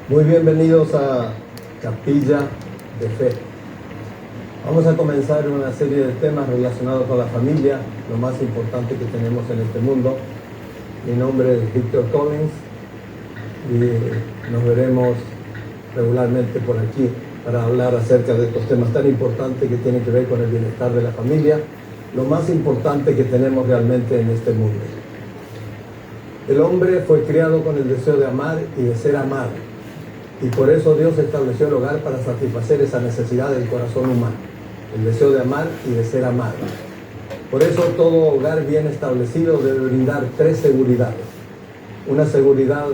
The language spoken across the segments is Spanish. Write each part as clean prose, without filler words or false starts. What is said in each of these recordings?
Muy bienvenidos a Capilla de Fe. Vamos a comenzar una serie de temas relacionados con la familia, lo más importante que tenemos en este mundo. Mi nombre es Víctor Collins y nos veremos regularmente por aquí para hablar acerca de estos temas tan importantes que tienen que ver con el bienestar de la familia, lo más importante que tenemos realmente en este mundo. El hombre fue criado con el deseo de amar y de ser amado. Y por eso Dios estableció el hogar para satisfacer esa necesidad del corazón humano, el deseo de amar y de ser amado. Por eso todo hogar bien establecido debe brindar tres seguridades. Una seguridad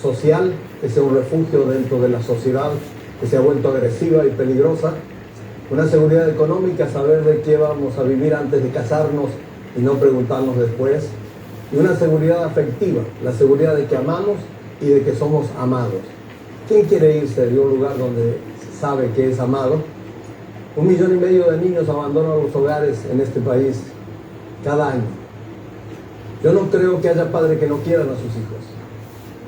social, que sea un refugio dentro de la sociedad que se ha vuelto agresiva y peligrosa. Una seguridad económica, saber de qué vamos a vivir antes de casarnos y no preguntarnos después. Y una seguridad afectiva, la seguridad de que amamos y de que somos amados. ¿Quién quiere irse de un lugar donde sabe que es amado? 1,5 millones de niños abandonan los hogares en este país cada año. Yo no creo que haya padres que no quieran a sus hijos,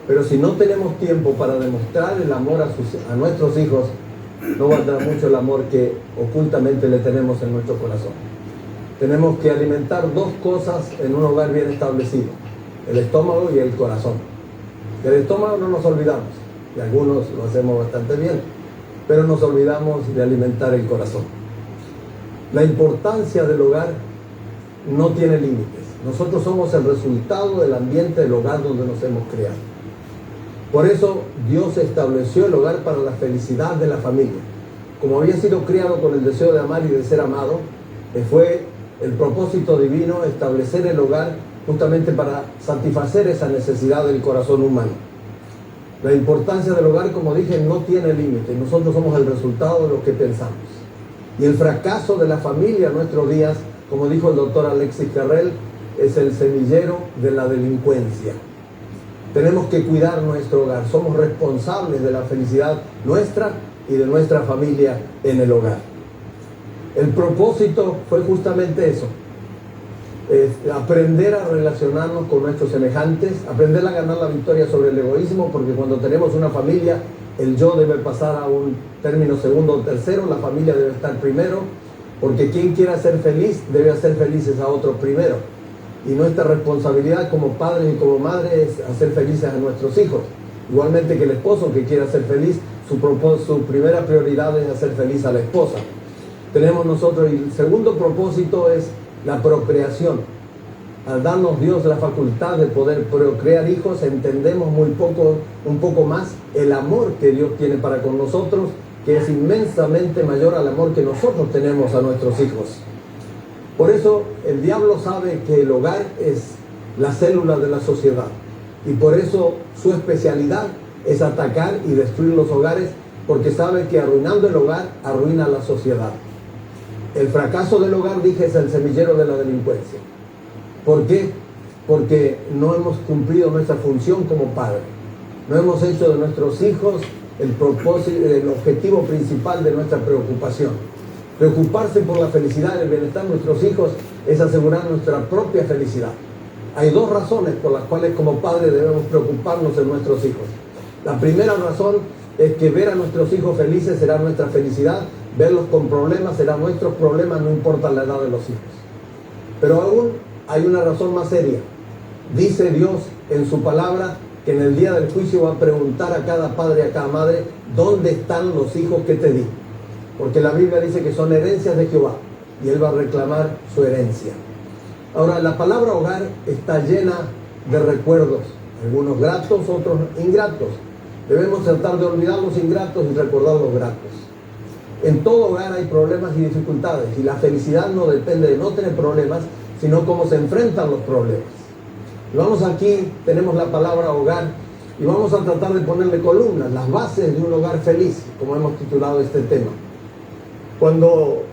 pero si no tenemos tiempo para demostrar el amor a nuestros hijos, no valdrá mucho el amor que ocultamente le tenemos en nuestro corazón. Tenemos que alimentar dos cosas en un hogar bien establecido: el estómago y el corazón. Del estómago no nos olvidamos, y algunos lo hacemos bastante bien, pero nos olvidamos de alimentar el corazón. La importancia del hogar no tiene límites. Nosotros somos el resultado del ambiente del hogar donde nos hemos creado. Por eso Dios estableció el hogar para la felicidad de la familia. Como había sido criado con el deseo de amar y de ser amado, fue el propósito divino establecer el hogar justamente para satisfacer esa necesidad del corazón humano. La importancia del hogar, como dije, no tiene límite. Nosotros somos el resultado de lo que pensamos. Y el fracaso de la familia en nuestros días, como dijo el doctor Alexis Carrel, es el semillero de la delincuencia. Tenemos que cuidar nuestro hogar. Somos responsables de la felicidad nuestra y de nuestra familia en el hogar. El propósito fue justamente eso. Aprender a relacionarnos con nuestros semejantes, aprender a ganar la victoria sobre el egoísmo, porque cuando tenemos una familia, el yo debe pasar a un término segundo o tercero, la familia debe estar primero, porque quien quiera ser feliz debe hacer felices a otros primero. Y nuestra responsabilidad como padres y como madres es hacer felices a nuestros hijos. Igualmente que el esposo que quiera ser feliz, su primera prioridad es hacer feliz a la esposa. Tenemos nosotros, y el segundo propósito es la procreación. Al darnos Dios la facultad de poder procrear hijos, entendemos un poco más el amor que Dios tiene para con nosotros, que es inmensamente mayor al amor que nosotros tenemos a nuestros hijos. Por eso el diablo sabe que el hogar es la célula de la sociedad, y por eso su especialidad es atacar y destruir los hogares, porque sabe que arruinando el hogar arruina la sociedad. El fracaso del hogar, dije, es el semillero de la delincuencia. ¿Por qué? Porque no hemos cumplido nuestra función como padre. No hemos hecho de nuestros hijos el objetivo principal de nuestra preocupación. Preocuparse por la felicidad y el bienestar de nuestros hijos es asegurar nuestra propia felicidad. Hay dos razones por las cuales como padres debemos preocuparnos de nuestros hijos. La primera razón es que ver a nuestros hijos felices será nuestra felicidad. Verlos con problemas será nuestros problemas, no importa la edad de los hijos. Pero aún hay una razón más seria. Dice Dios en su palabra que en el día del juicio va a preguntar a cada padre y a cada madre: ¿dónde están los hijos que te di? Porque la Biblia dice que son herencias de Jehová y Él va a reclamar su herencia. Ahora, la palabra hogar está llena de recuerdos, algunos gratos, otros ingratos. Debemos tratar de olvidar los ingratos y recordar los gratos. En todo hogar hay problemas y dificultades, y la felicidad no depende de no tener problemas, sino cómo se enfrentan los problemas. Y vamos aquí, tenemos la palabra hogar, y vamos a tratar de ponerle columnas, las bases de un hogar feliz, como hemos titulado este tema. Cuando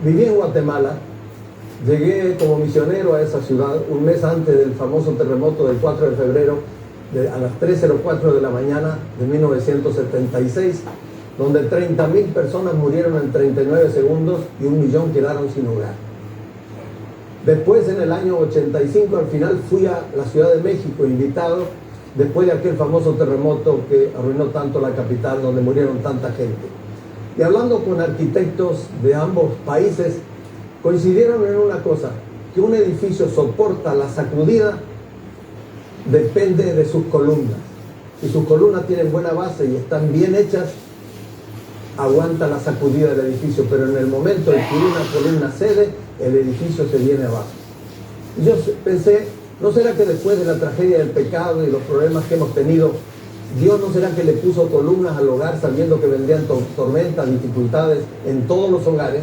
viví en Guatemala, llegué como misionero a esa ciudad un mes antes del famoso terremoto del 4 de febrero, a las 3:04 de la mañana de 1976, donde 30,000 personas murieron en 39 segundos y 1 millón quedaron sin hogar. Después, en el año 85, al final fui a la Ciudad de México, invitado después de aquel famoso terremoto que arruinó tanto la capital, donde murieron tanta gente. Y hablando con arquitectos de ambos países, coincidieron en una cosa, que un edificio soporta la sacudida depende de sus columnas. Si sus columnas tienen buena base y están bien hechas, aguanta la sacudida del edificio, pero en el momento en que una columna cede, el edificio se viene abajo. Y yo pensé, ¿no será que después de la tragedia del pecado y los problemas que hemos tenido, Dios no será que le puso columnas al hogar sabiendo que vendrían tormentas, dificultades en todos los hogares?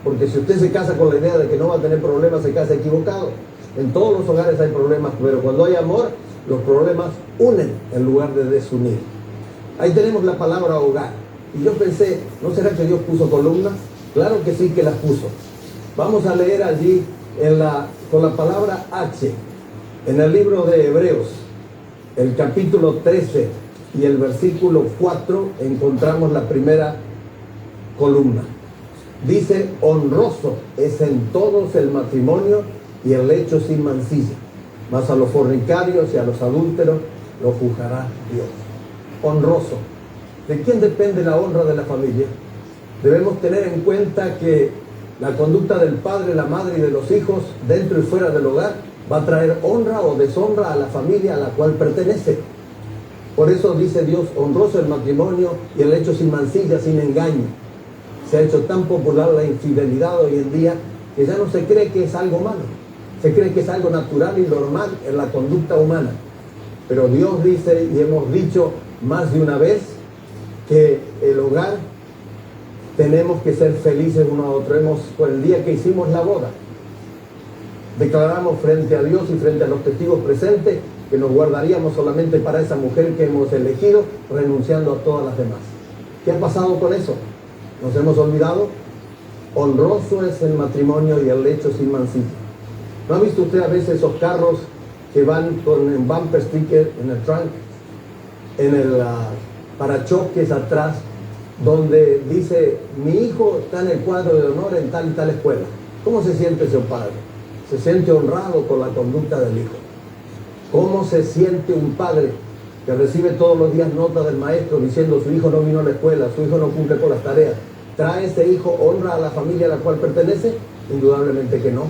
Porque si usted se casa con la idea de que no va a tener problemas, se casa equivocado. En todos los hogares hay problemas, pero cuando hay amor, los problemas unen en lugar de desunir. Ahí tenemos la palabra hogar. Y yo pensé, ¿no será que Dios puso columnas? Claro que sí que las puso. Vamos a leer allí con la palabra H, en el libro de Hebreos, el capítulo 13 y el versículo 4, encontramos la primera columna. Dice, honroso es en todos el matrimonio y el lecho sin mancilla, mas a los fornicarios y a los adúlteros los juzgará Dios. Honroso. ¿De quién depende la honra de la familia? Debemos tener en cuenta que la conducta del padre, la madre y de los hijos, dentro y fuera del hogar, va a traer honra o deshonra a la familia a la cual pertenece. Por eso dice Dios, honroso el matrimonio y el lecho sin mancilla, sin engaño. Se ha hecho tan popular la infidelidad hoy en día que ya no se cree que es algo malo. Se cree que es algo natural y normal en la conducta humana. Pero Dios dice, y hemos dicho más de una vez, que el hogar tenemos que ser felices uno a otro. Con el día que hicimos la boda, declaramos frente a Dios y frente a los testigos presentes que nos guardaríamos solamente para esa mujer que hemos elegido, renunciando a todas las demás. ¿Qué ha pasado con eso? ¿Nos hemos olvidado? Honroso es el matrimonio y el lecho sin mancilla. ¿No ha visto usted a veces esos carros que van con el bumper sticker en el trunk, en el parachoques atrás, donde dice, mi hijo está en el cuadro de honor en tal y tal escuela? ¿Cómo se siente ese padre? Se siente honrado con la conducta del hijo. ¿Cómo se siente un padre que recibe todos los días notas del maestro diciendo su hijo no vino a la escuela, su hijo no cumple con las tareas? ¿Trae ese hijo honra a la familia a la cual pertenece? Indudablemente que no.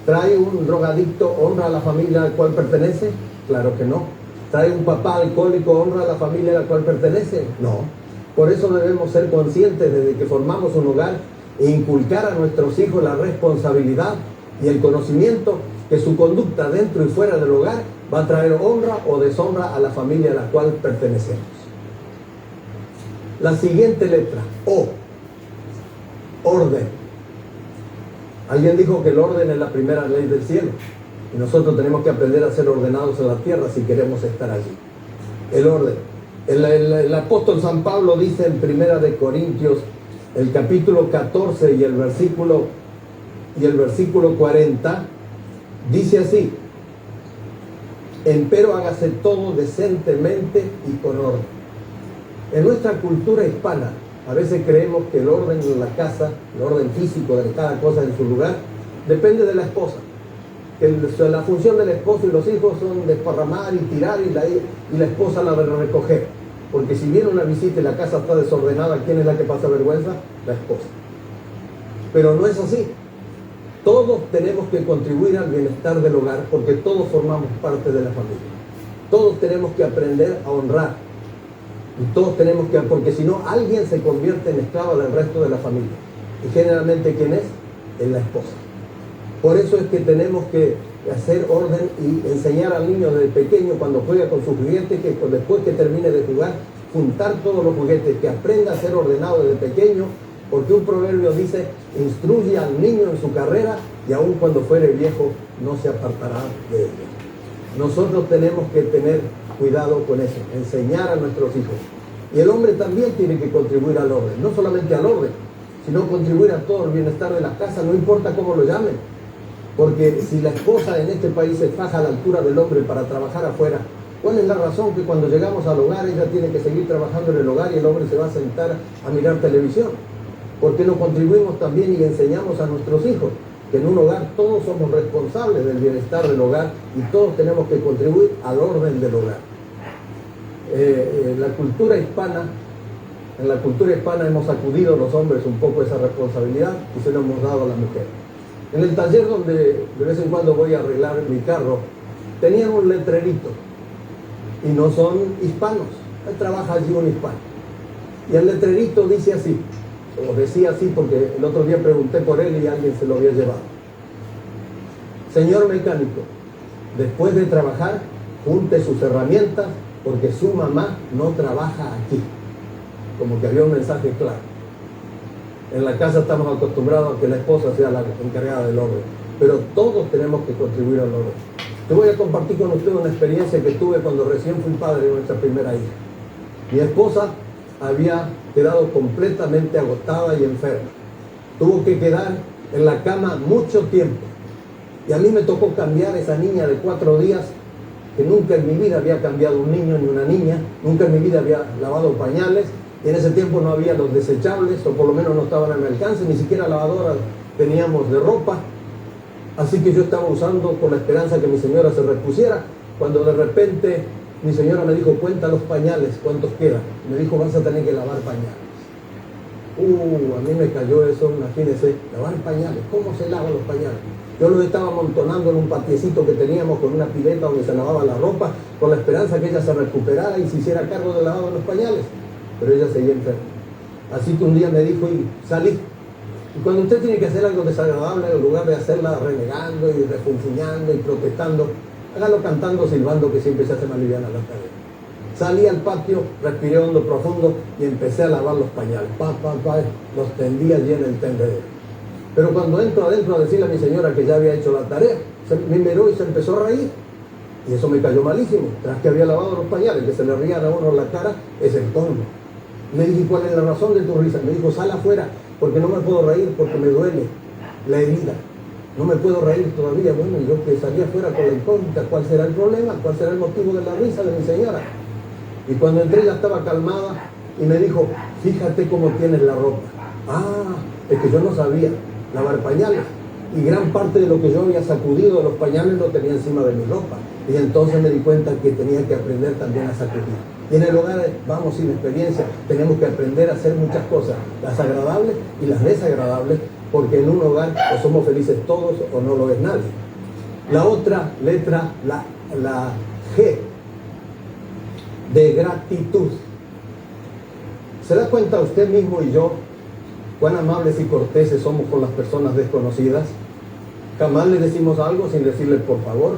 ¿Trae un drogadicto honra a la familia a la cual pertenece? Claro que no. ¿Trae un papá alcohólico honra a la familia a la cual pertenece? No. Por eso debemos ser conscientes desde que formamos un hogar e inculcar a nuestros hijos la responsabilidad y el conocimiento que su conducta dentro y fuera del hogar va a traer honra o deshonra a la familia a la cual pertenecemos. La siguiente letra, O, orden. Alguien dijo que el orden es la primera ley del cielo y nosotros tenemos que aprender a ser ordenados en la tierra si queremos estar allí. El orden. El apóstol San Pablo dice en Primera de Corintios, el capítulo 14 y el versículo 40, dice así, empero hágase todo decentemente y con orden. En nuestra cultura hispana, a veces creemos que el orden en la casa, el orden físico de cada cosa en su lugar, depende de la esposa. Que la función del esposo y los hijos son desparramar y tirar y la esposa la de recoger. Porque si viene una visita y la casa está desordenada, ¿quién es la que pasa vergüenza? La esposa. Pero no es así. Todos tenemos que contribuir al bienestar del hogar porque todos formamos parte de la familia. Todos tenemos que aprender a honrar. Y todos tenemos que, porque si no, alguien se convierte en esclavo del resto de la familia. Y generalmente, ¿quién es? Es la esposa. Por eso es que tenemos que hacer orden y enseñar al niño desde pequeño, cuando juega con sus juguetes, que después que termine de jugar, juntar todos los juguetes, que aprenda a ser ordenado desde pequeño, porque un proverbio dice, instruye al niño en su carrera y aun cuando fuere viejo no se apartará de ella. Nosotros tenemos que tener cuidado con eso, enseñar a nuestros hijos. Y el hombre también tiene que contribuir al orden, no solamente al orden, sino contribuir a todo el bienestar de la casa, no importa cómo lo llamen. Porque si la esposa en este país se faja a la altura del hombre para trabajar afuera, ¿cuál es la razón que cuando llegamos al hogar ella tiene que seguir trabajando en el hogar y el hombre se va a sentar a mirar televisión? ¿Por qué no contribuimos también y enseñamos a nuestros hijos que en un hogar todos somos responsables del bienestar del hogar y todos tenemos que contribuir al orden del hogar? la cultura hispana, en la cultura hispana hemos sacudido los hombres un poco esa responsabilidad y se lo hemos dado a la mujer. En el taller donde de vez en cuando voy a arreglar mi carro, tenían un letrerito y no son hispanos, trabaja allí un hispano. Y el letrerito dice así, o decía así porque el otro día pregunté por él y alguien se lo había llevado. Señor mecánico, después de trabajar, junte sus herramientas porque su mamá no trabaja aquí. Como que había un mensaje claro. En la casa estamos acostumbrados a que la esposa sea la encargada del orden, pero todos tenemos que contribuir al orden. Te voy a compartir con usted una experiencia que tuve cuando recién fui padre de nuestra primera hija. Mi esposa había quedado completamente agotada y enferma. Tuvo que quedar en la cama mucho tiempo. Y a mí me tocó cambiar a esa niña de 4 días, que nunca en mi vida había cambiado un niño ni una niña, nunca en mi vida había lavado pañales, y en ese tiempo no había los desechables, o por lo menos no estaban a mi alcance, ni siquiera lavadora teníamos de ropa. Así que yo estaba usando con la esperanza que mi señora se repusiera, cuando de repente mi señora me dijo, cuenta los pañales, ¿cuántos quedan? Me dijo, vas a tener que lavar pañales. A mí me cayó eso, imagínense, lavar pañales, ¿cómo se lavan los pañales? Yo los estaba amontonando en un patiecito que teníamos con una pileta donde se lavaba la ropa, con la esperanza que ella se recuperara y se hiciera cargo del lavado de los pañales. Pero ella seguía enferma. Así que un día me dijo, y salí. Y cuando usted tiene que hacer algo desagradable, en lugar de hacerla renegando y refunfuñando y protestando, hágalo cantando, silbando, que siempre se hace más liviana la tarea. Salí al patio, respiré hondo, profundo y empecé a lavar los pañales. Los tendí allí en el tendedero. Pero cuando entro adentro a decirle a mi señora que ya había hecho la tarea, me miró y se empezó a reír. Y eso me cayó malísimo. Tras que había lavado los pañales, que se le rían a uno en la cara, es el colmo. Le dije, ¿cuál es la razón de tu risa? Me dijo, sal afuera, porque no me puedo reír, porque me duele la herida. No me puedo reír todavía. Bueno, y yo que salí afuera con la incógnita, ¿cuál será el problema? ¿Cuál será el motivo de la risa de mi señora? Y cuando entré ya estaba calmada y me dijo, fíjate cómo tienes la ropa. Es que yo no sabía lavar pañales. Y gran parte de lo que yo había sacudido de los pañales lo tenía encima de mi ropa. Y entonces me di cuenta que tenía que aprender también a sacudir. Y en el hogar, vamos sin experiencia, tenemos que aprender a hacer muchas cosas, las agradables y las desagradables, porque en un hogar o somos felices todos o no lo es nadie. La otra letra, la G, de gratitud. ¿Se da cuenta usted mismo y yo cuán amables y corteses somos con las personas desconocidas? Jamás le decimos algo sin decirle por favor,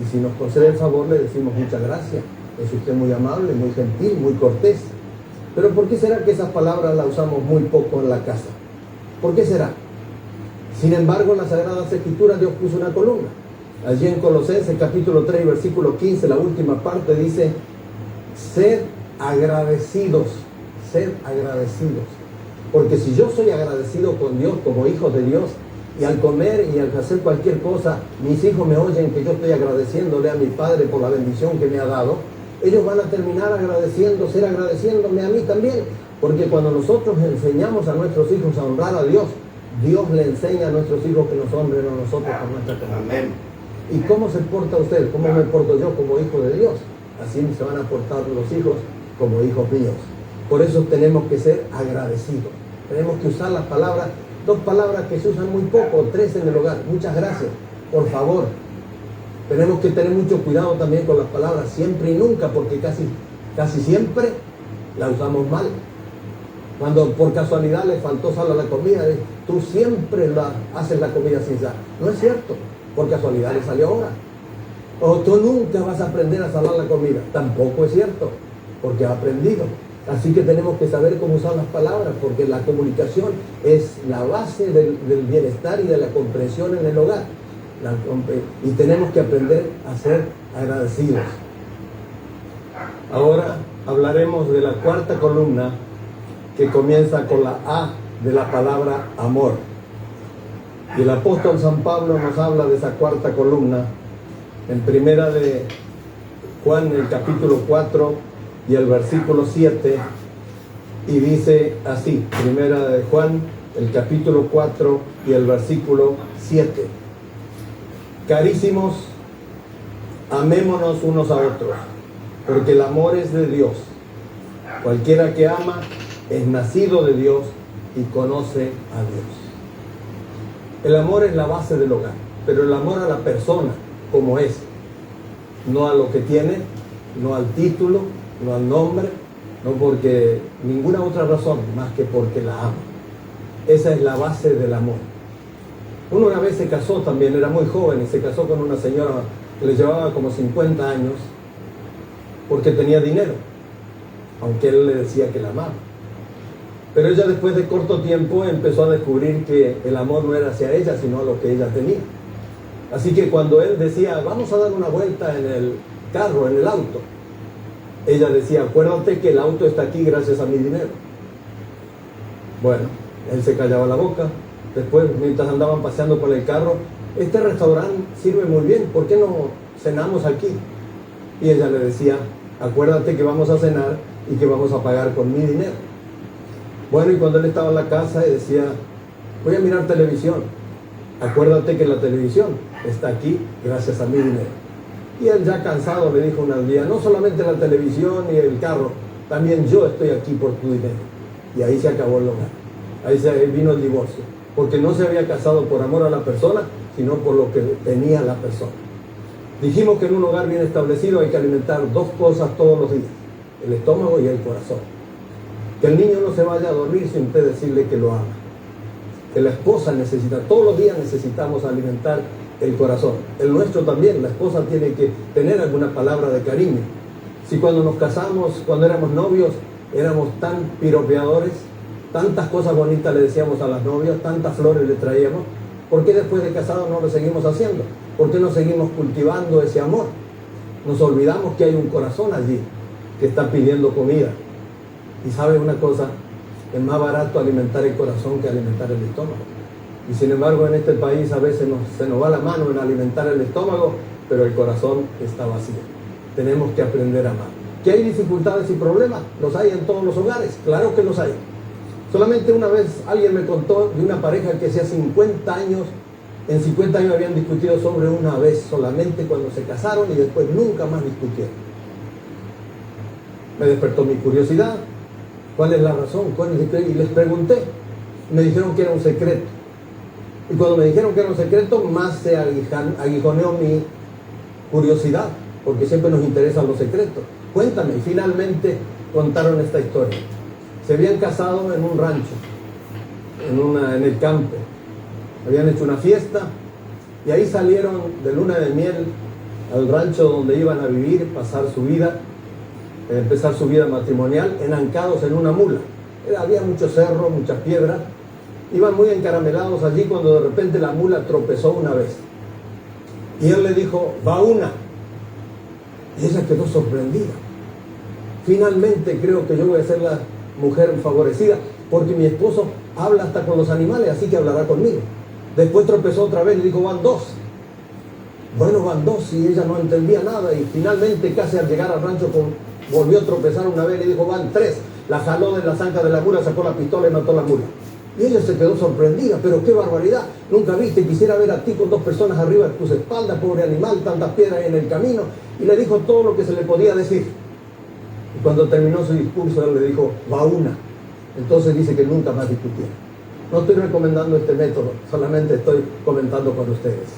y si nos concede el favor le decimos muchas gracias. Es usted muy amable, muy gentil, muy cortés. Pero ¿por qué será que esas palabras las usamos muy poco en la casa? ¿Por qué será? Sin embargo, en las Sagradas Escrituras Dios puso una columna. Allí en Colosenses capítulo 3, versículo 15, la última parte dice, sed agradecidos, sed agradecidos. Porque si yo soy agradecido con Dios como hijo de Dios, y al comer y al hacer cualquier cosa, mis hijos me oyen que yo estoy agradeciéndole a mi Padre por la bendición que me ha dado, ellos van a terminar agradeciéndome a mí también. Porque cuando nosotros enseñamos a nuestros hijos a honrar a Dios, Dios le enseña a nuestros hijos que nos honren a nosotros con nuestra comunidad. ¿Y cómo se porta usted? ¿Cómo me porto yo como hijo de Dios? Así se van a portar los hijos como hijos míos. Por eso tenemos que ser agradecidos. Tenemos que usar las palabras, 2 palabras que se usan muy poco, 3 en el hogar. Muchas gracias, por favor. Tenemos que tener mucho cuidado también con las palabras siempre y nunca, porque casi siempre la usamos mal. Cuando por casualidad le faltó sal a la comida, tú siempre haces la comida sin sal. No es cierto, por casualidad le salió ahora. O tú nunca vas a aprender a salar la comida. Tampoco es cierto, porque ha aprendido. Así que tenemos que saber cómo usar las palabras, porque la comunicación es la base del bienestar y de la comprensión en el hogar. Y tenemos que aprender a ser agradecidos. Ahora hablaremos de la 4ª columna, que comienza con la A de la palabra amor. Y el apóstol San Pablo nos habla de esa 4ª columna en primera de Juan, el capítulo 4 y el versículo 7, y dice así, primera de Juan, el capítulo 4 y el versículo 7. Carísimos, amémonos unos a otros, porque el amor es de Dios. Cualquiera que ama es nacido de Dios y conoce a Dios. El amor es la base del hogar, pero el amor a la persona como es, no a lo que tiene, no al título, no al nombre, no porque ninguna otra razón más que porque la ama. Esa es la base del amor. Uno una vez se casó también, era muy joven, y se casó con una señora que le llevaba como 50 años porque tenía dinero, aunque él le decía que la amaba. Pero ella después de corto tiempo empezó a descubrir que el amor no era hacia ella, sino a lo que ella tenía. Así que cuando él decía, vamos a dar una vuelta en el carro, en el auto, ella decía, acuérdate que el auto está aquí gracias a mi dinero. Bueno, él se callaba la boca. Después, mientras andaban paseando por el carro, este restaurante sirve muy bien, ¿por qué no cenamos aquí? Y ella le decía, acuérdate que vamos a cenar y que vamos a pagar con mi dinero. Bueno, y cuando él estaba en la casa y decía, voy a mirar televisión, acuérdate que la televisión está aquí gracias a mi dinero. Y él, ya cansado, le dijo un día, no solamente la televisión y el carro, también yo estoy aquí por tu dinero. Y ahí se acabó el hogar, ahí vino el divorcio, porque no se había casado por amor a la persona, sino por lo que tenía la persona. Dijimos que en un hogar bien establecido hay que alimentar dos cosas todos los días, el estómago y el corazón. Que el niño no se vaya a dormir sin usted decirle que lo ama. Que la esposa necesita, todos los días necesitamos alimentar el corazón. El nuestro también, la esposa tiene que tener alguna palabra de cariño. Si cuando nos casamos, cuando éramos novios, éramos tan piropeadores, tantas cosas bonitas le decíamos a las novias, tantas flores le traíamos, ¿por qué después de casados no lo seguimos haciendo? ¿Por qué no seguimos cultivando ese amor? Nos olvidamos que hay un corazón allí que está pidiendo comida. Y sabe una cosa, es más barato alimentar el corazón que alimentar el estómago. Y sin embargo en este país a veces se nos va la mano en alimentar el estómago, pero el corazón está vacío. Tenemos que aprender a amar. ¿Que hay dificultades y problemas? Los hay en todos los hogares, claro que los hay. Solamente una vez alguien me contó de una pareja que hacía 50 años, en 50 años habían discutido sobre una vez solamente cuando se casaron y después nunca más discutieron. Me despertó mi curiosidad. ¿Cuál es la razón? Y les pregunté. Me dijeron que era un secreto. Y cuando me dijeron que era un secreto, más se aguijoneó mi curiosidad, porque siempre nos interesan los secretos. Cuéntame. Y finalmente contaron esta historia. Se habían casado en un rancho, en el campo. Habían hecho una fiesta y ahí salieron de luna de miel al rancho donde iban a vivir, pasar su vida, empezar su vida matrimonial, enancados en una mula. Había mucho cerro, muchas piedras. Iban muy encaramelados allí cuando de repente la mula tropezó una vez. Y él le dijo, va una. Y ella quedó sorprendida. Finalmente creo que yo voy a ser la mujer favorecida, porque mi esposo habla hasta con los animales, así que hablará conmigo. Después tropezó otra vez y dijo, van dos. Bueno, van dos, y ella no entendía nada, y finalmente casi al llegar al rancho volvió a tropezar una vez y le dijo, van tres. La jaló de la zanja de la mula, sacó la pistola y mató a la mula. Y ella se quedó sorprendida, pero qué barbaridad, nunca viste, quisiera ver a ti con dos personas arriba de tus espaldas, pobre animal, tantas piedras en el camino. Y le dijo todo lo que se le podía decir. Y cuando terminó su discurso, él le dijo, va una. Entonces dice que nunca más discutieron. No estoy recomendando este método, solamente estoy comentando con ustedes.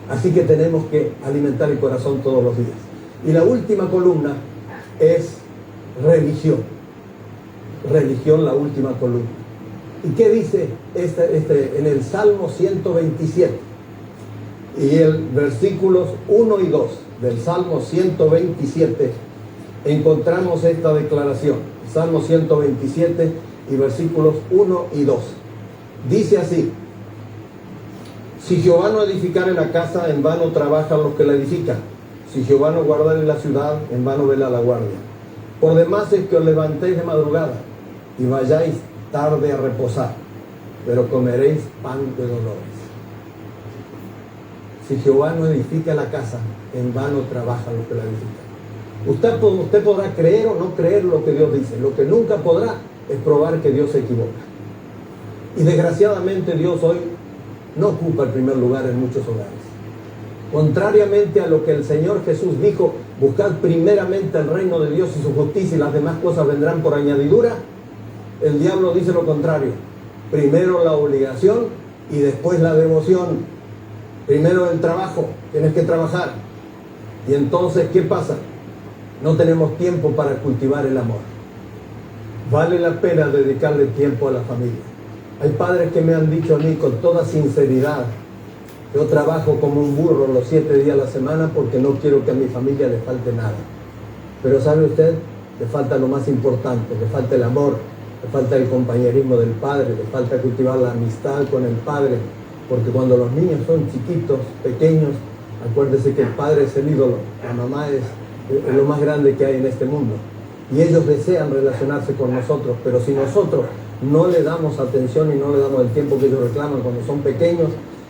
Así que tenemos que alimentar el corazón todos los días. Y la última columna es religión. Religión, la última columna. ¿Y qué dice en el Salmo 127? Y el versículos 1 y 2 del Salmo 127 encontramos esta declaración. Salmo 127 y versículos 1 y 2. Dice así: si Jehová no edificare la casa, en vano trabajan los que la edifican. Si Jehová no guardare la ciudad, en vano vela la guardia. Por demás es que os levantéis de madrugada y vayáis tarde a reposar, pero comeréis pan de dolores. Si Jehová no edifica la casa, en vano trabajan los que la edifican. Usted podrá creer o no creer lo que Dios dice. Lo que nunca podrá es probar que Dios se equivoca. Y desgraciadamente Dios hoy no ocupa el primer lugar en muchos hogares. Contrariamente a lo que el Señor Jesús dijo, buscad primeramente el reino de Dios y su justicia y las demás cosas vendrán por añadidura, el diablo dice lo contrario. Primero la obligación y después la devoción. Primero el trabajo, tienes que trabajar. Y entonces, ¿qué pasa? No tenemos tiempo para cultivar el amor. Vale la pena dedicarle tiempo a la familia. Hay padres que me han dicho a mí con toda sinceridad: yo trabajo como un burro los 7 días a la semana porque no quiero que a mi familia le falte nada. Pero ¿sabe usted? Le falta lo más importante, le falta el amor, le falta el compañerismo del padre, le falta cultivar la amistad con el padre, porque cuando los niños son chiquitos, pequeños, acuérdese que el padre es el ídolo, la mamá es lo más grande que hay en este mundo. Y ellos desean relacionarse con nosotros, pero si nosotros no le damos atención y no le damos el tiempo que ellos reclaman cuando son pequeños,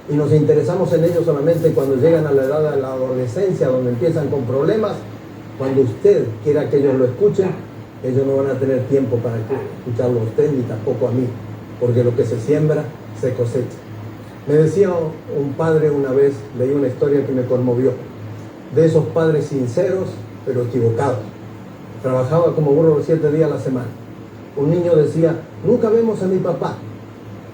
y nos interesamos en ellos solamente cuando llegan a la edad de la adolescencia, donde empiezan con problemas, cuando usted quiera que ellos lo escuchen, ellos no van a tener tiempo para escucharlo a usted ni tampoco a mí, porque lo que se siembra, se cosecha. Me decía un padre una vez, leí una historia que me conmovió, de esos padres sinceros, pero equivocados. Trabajaba como burro los 7 días a la semana. Un niño decía: nunca vemos a mi papá.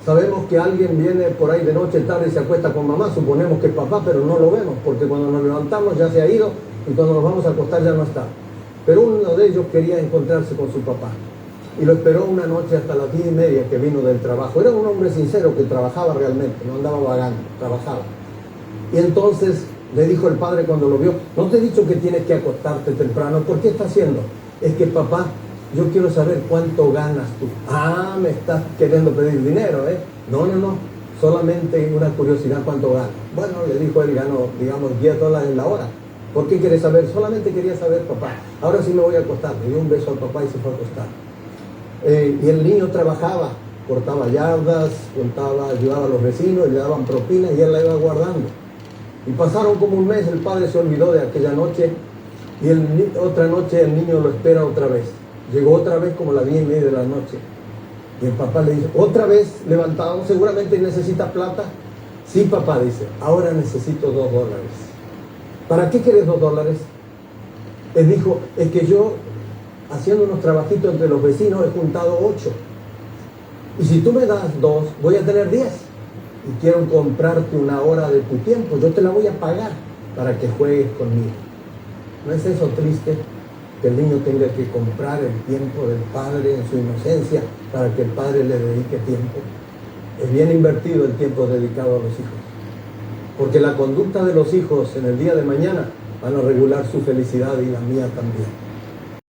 Sabemos que alguien viene por ahí de noche, tarde y se acuesta con mamá, suponemos que es papá, pero no lo vemos, porque cuando nos levantamos ya se ha ido y cuando nos vamos a acostar ya no está. Pero uno de ellos quería encontrarse con su papá y lo esperó una noche hasta las 10:30 que vino del trabajo. Era un hombre sincero que trabajaba realmente, no andaba vagando, trabajaba. Y entonces le dijo el padre cuando lo vio: no te he dicho que tienes que acostarte temprano. ¿Por qué está haciendo? Es que papá, yo quiero saber cuánto ganas tú. Ah, me estás queriendo pedir dinero, ¿eh? No, solamente una curiosidad, ¿cuánto ganas? Bueno, le dijo él: gano, digamos, $10 la hora. ¿Por qué quieres saber? Solamente quería saber, papá. Ahora sí me voy a acostar. Le dio un beso al papá y se fue a acostar. Y el niño trabajaba, cortaba yardas, ayudaba a los vecinos y le daban propinas y él la iba guardando. Y pasaron como un mes, el padre se olvidó de aquella noche y otra noche el niño lo espera otra vez. Llegó otra vez como a las 10:30 de la noche. Y el papá le dice: otra vez levantado, seguramente necesita plata. Sí, papá, dice, ahora necesito $2. ¿Para qué quieres $2? Él dijo: es que yo, haciendo unos trabajitos entre los vecinos, he juntado 8. Y si tú me das 2, voy a tener 10. Y quiero comprarte una hora de tu tiempo. Yo te la voy a pagar para que juegues conmigo. ¿No es eso triste? Que el niño tenga que comprar el tiempo del padre en su inocencia para que el padre le dedique tiempo. Es bien invertido el tiempo dedicado a los hijos, porque la conducta de los hijos en el día de mañana van a regular su felicidad y la mía también.